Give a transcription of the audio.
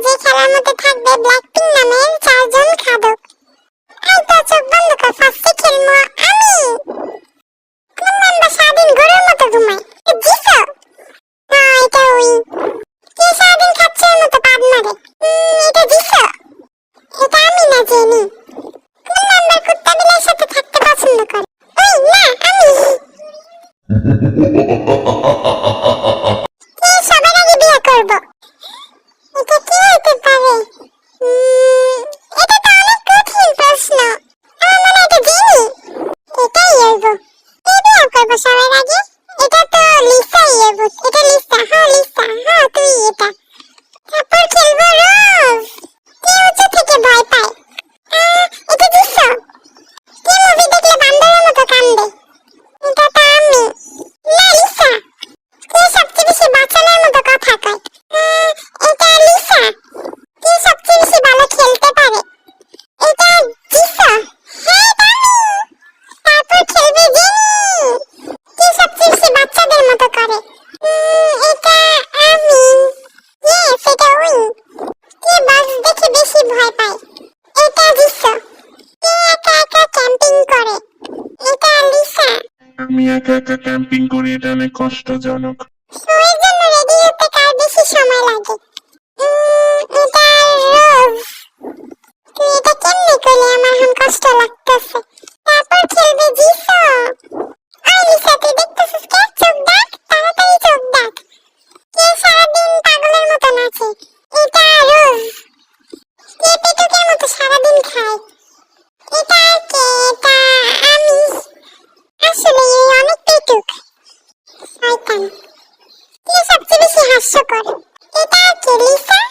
যে খেলার মধ্যে থাকবে ব্ল্যাকপিঙ্ক নামের চারজন খাদক। এই তো চোখ বন্ধ কর, ফার্স্টে খেলবো আমি। কোন মেম্বার সারাদিন গরুর মতো ঘুমায়? জিসো না, এটা ওই কে সারাদিন খাচ্ছে ওর মতো পাদ মারে। এটা জিসো, এটা আমি না জেনি। কোন মেম্বার কুত্তা বিলের সাথে থাকতে পছন্দ করে? ওই না, আমি। কে সবার আগে বিয়ে করবো? এটা কি হতে পারে? এটা তো অনেক কঠিন প্রশ্ন। আমার মনে হয় এটা জেনি। এটাই হইব। কে বিয়ে করবো সবার আগে? এটা তো লিসাই হইব। এটা লিসা, হ্যাঁ লিসা, হ্যাঁ তুই এটা। তারপর খেলবো রোজ। কে উঁচু থেকে ভয় পায়? এটা জিসো। কে মুভি দেখলে বান্দরের মতো কান্দে? এটা তো আমি। না লিসা। কে সবচেয়ে বেশি বাচ্চাদের মতো কথা কয়? এটা লিসা। কে সবচেয়ে বেশি ভালো খেলতে পারে? এটা জিসো। হ্যাঁ এটা আমি। তারপর খেলবে জেনি। কে সবচেয়ে বেশি বাচ্চাদের মতো করে? এটা আমি। ইয়েস, এটা ওই। কে বাস দেখে বেশি ভয় পায়? এটা জিসো। কে একা একা ক্যাম্পিং করে? এটা লিসা। আমি একা একা ক্যাম্পিং করি, এটা অনেক কষ্টজনক। শোয়ের জন্য রেডি হতে কার বেশি সময় লাগে? এটা রোজ। তুই এটা কেমনে করলি? আমার এখন কষ্ট লাগতেছে। তারপর খেলবে জিসো। ওই লিসা, তুই দেখতেছিস কে? চোখ ডাক, তাড়াতাড়ি চোখ ডাক। কে সারাদিন পাগলের মতো নাচে? এটা রোজ। কে পেটুকের মতো সারাদিন খায়? এটা কে? এটা আমি। আসলে অনেক পেটুক। শয়তান। কে সবচেয়ে বেশি হাস্যকর? এটা কে? লিসা।